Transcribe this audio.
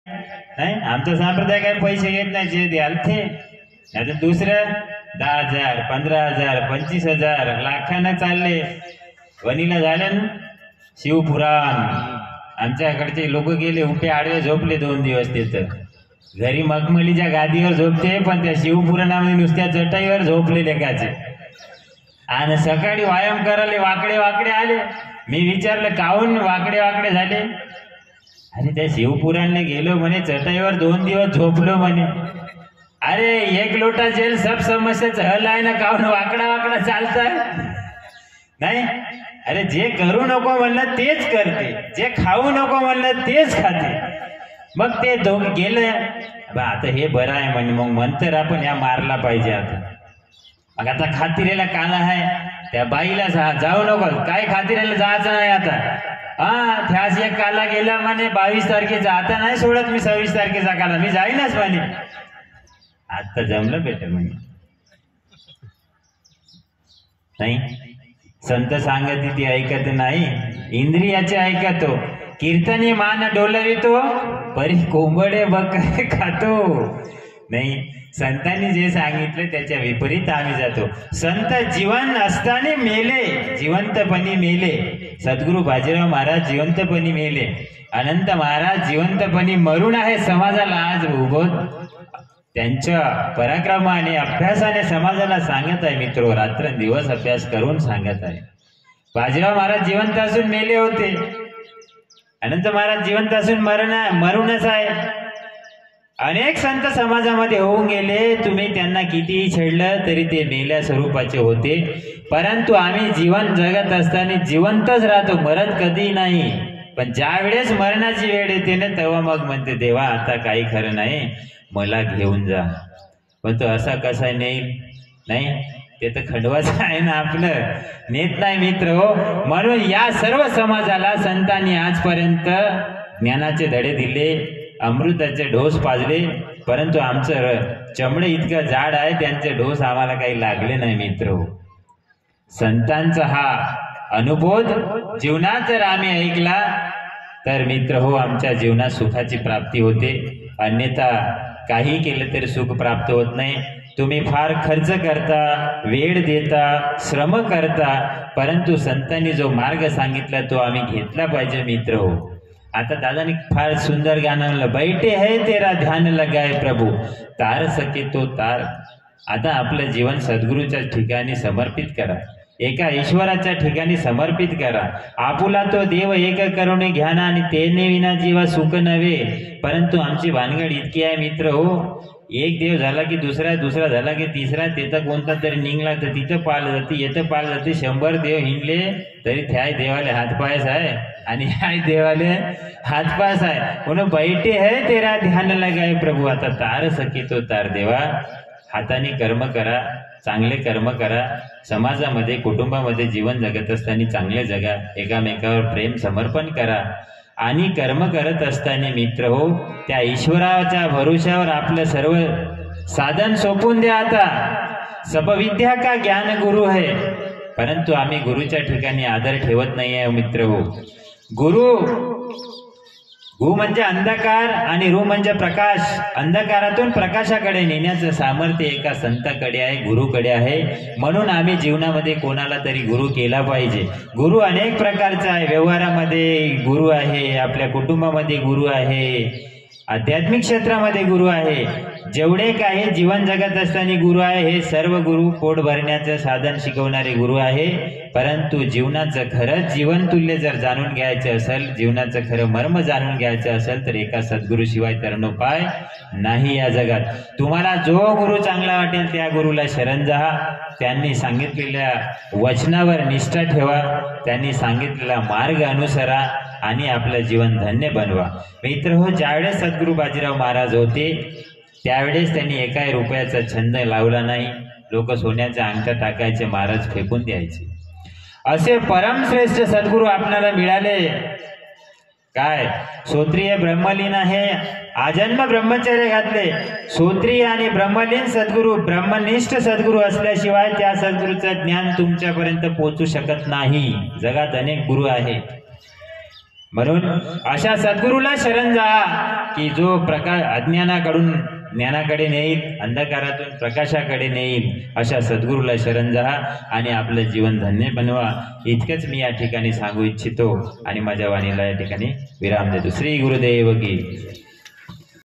नाही आमचा संप्रदाय काय पैसे घेत नाही, जे द्याल ते. आता दुसरं 10,000 15,000 25,000 लाखानं चालले. वणीला झालं ना शिवपुराण, आमच्याकडचे लोक गेले उठे आडवे झोपले 2 दिवस तिथं. घरी मखमलीच्या गादीवर झोपते, पण त्या शिवपुराणामध्ये नुसत्या चटाईवर झोपले लेकाचे. आणि सकाळी व्यायाम करायला वाकडे वाकडे आले. मी विचारलं काहून वाकडे वाकडे झाले? अरे त्या शिवपुराणला गेलो म्हणे, चटाईवर 2 दिवस झोपलो म्हणे. अरे 1 लोटा जेल सब समस्याच हल आहे ना, काहून वाकडा वाकडा चालतात? नाही, अरे जे करू नको म्हणलं तेच करते, जे खाऊ नको म्हणलं तेच खाते. मग ते दोघं गेलं. आता हे बरं आहे म्हणे, मग मंतर आपण या मारला पाहिजे. आता आता खातिरेला काला आहे, त्या बाईला जाऊ नको, काय खातिरेला जायचं नाही आता. त्याच एक काला गेला म्हणे 22 तारखेचा, आता नाही सोडत मी 26 तारखेचा काला, मी जाईनच म्हणे. आता जमलं बेटर म्हणे. नाही, संत सांगती ती ऐकत नाही, इंद्रियाचे ऐकतो. कीर्तनी मान डोलवितो, परी कोंबडे बकरे खातो. नाही, संतांनी जे सांगितलं त्याच्या विपरीत आम्ही जातो. संत जीवन असताना मेले, जिवंतपणी मेले. सद्गुरू बाजीराव महाराज जिवंतपणी मेले. अनंत महाराज जिवंतपणी मरून आहे, समाजाला आज उभं त्यांच्या पराक्रमाने अभ्यासाने समाजाला सांगत आहे. मित्रो, रात्रंदिवस अभ्यास करून सांगत आहे. बाजीराव महाराज जिवंत असून मेले होते, अनंत महाराज जिवंत असून मरूनच आहे. अनेक संत समाजामध्ये होऊन गेले, तुम्ही त्यांना कितीही छेडलं तरी ते मेल्या स्वरूपाचे होते. परंतु आम्ही जीवन जगत असताना जिवंतच राहतो, मरत कधी नाही. पण ज्या वेळेस मरणाची वेळ येते ना, तेव्हा मग म्हणते देवा आता काही खरं नाही, मला घेऊन जा. पण तो असा कसा नेईल? नाही, ते तर खंडवाचं आहे ना, आपलं नेत नाही मित्र हो. म्हणून या सर्व समाजाला संतांनी आजपर्यंत ज्ञानाचे धडे दिले, अमृताचे ढोस पाजले. परंतु आमचं चमडे इतकं जाड आहे, त्यांचे ढोस आम्हाला काही लागले नाही मित्र हो. संतांचा हा अनुभव जीवनात जर आम्ही ऐकला तर मित्र हो, आमच्या जीवनात सुखाची प्राप्ती होते. अन्यथा काही केलं तरी सुख प्राप्त होत नाही. तुम्ही फार खर्च करता, वेळ देता, श्रम करता, परंतु संतांनी जो मार्ग सांगितला तो आम्ही घेतला पाहिजे मित्र हो. आता दादानी फार सुंदर गाणं म्हणलं, बैठे है तेरा ध्यान लगाए प्रभू, तार सके तो तार. आता आपलं जीवन सद्गुरूच्या ठिकाणी समर्पित करा, एका ईश्वराच्या ठिकाणी समर्पित करा. आपुला तो देव एक करुणे घ्याना, आणि तेने विना जीवा सुख नव्हे. परंतु आमची भानगड इतकी आहे मित्र हो, एक देव झाला की दुसरा, दुसरा झाला की तिसरा, तिथं कोणता तरी निघला तर तिथं पाळलं जाते, येतं पाळलं जाते. 100 देव हिंडले तरी त्या देवाले हातपायच आहे, आणि ह्या देवाले हातपास आहे. म्हणून बैठे है तेरा ध्यान लगाए प्रभू, आता तार सके तो तार. देवा, हाताने कर्म करा, चांगले कर्म करा. समाजामध्ये कुटुंबामध्ये जीवन जगत असताना चांगले जगा, एकामेकावर प्रेम समर्पण करा. आणि कर्म करत असताना मित्र हो, त्या ईश्वराच्या भरोश्यावर आपलं सर्व साधन सोपून द्या. आता सबविद्या का ज्ञान गुरु है, परंतु आम्ही गुरुच्या ठिकाणी आदर ठेवत नाही आहे मित्र हो. गु म्हणजे अंधकार आणि रु म्हणजे प्रकाश. अंधकारातून प्रकाशाकडे नेण्याचं सामर्थ्य एका संताकडे आहे, गुरुकडे आहे. म्हणून आम्ही जीवनामध्ये कोणाला तरी गुरु केला पाहिजे. गुरु अनेक प्रकारचा आहे. व्यवहारामध्ये गुरु आहे, आपल्या कुटुंबामध्ये गुरु आहे, आध्यात्मिक क्षेत्रामध्ये गुरु आहे. जेवढे काही जीवन जगत असताना गुरु आहे, हे सर्व गुरु पोट भरण्याचं साधन शिकवणारे गुरु आहे. परंतु जीवनाचं खरं जीवन तुल्य जर जाणून घ्यायचं असेल, जीवनाचं खरं मर्म जाणून घ्यायचं असेल, तर एका सद्गुरूशिवाय तरणोपाय नाही या जगात. तुम्हाला जो गुरु चांगला वाटेल त्या गुरुला शरण जा. त्यांनी सांगितलेल्या वचनावर निष्ठा ठेवा, त्यांनी सांगितलेला मार्ग अनुसरा, आणि आपलं जीवन धन्य बनवा. मित्र हो, ज्यावेळेस सद्गुरू बाजीराव महाराज होते त्यावेळेस त्यांनी एकाही रुपयाचा छंद लावला नाही. लोक सोन्याच्या अंगठ्या टाकायचे, महाराज फेकून द्यायचे. असे परमश्रेष्ठ सद्गुरू आपल्याला मिळाले. काय श्रोत्रिय ब्रह्मलीन आहे, आजन्म ब्रह्मचर्य घातले. श्रोत्रिय आणि ब्रह्मलीन सद्गुरू, ब्रह्मनिष्ठ सद्गुरू असल्याशिवाय त्या सद्गुरूचं ज्ञान तुमच्यापर्यंत पोहोचू शकत नाही. जगात अनेक गुरु आहेत. म्हणून अशा सद्गुरूला शरण जा की जो प्रकाश अज्ञानाकडून ज्ञानाकडे नेईल, अंधकारातून प्रकाशाकडे नेईल. अशा सद्गुरूला शरण जा आणि आपलं जीवन धन्य बनवा. इतकंच मी या ठिकाणी सांगू इच्छितो आणि माझ्या वाणीला या ठिकाणी विराम देतो. श्री गुरुदेव की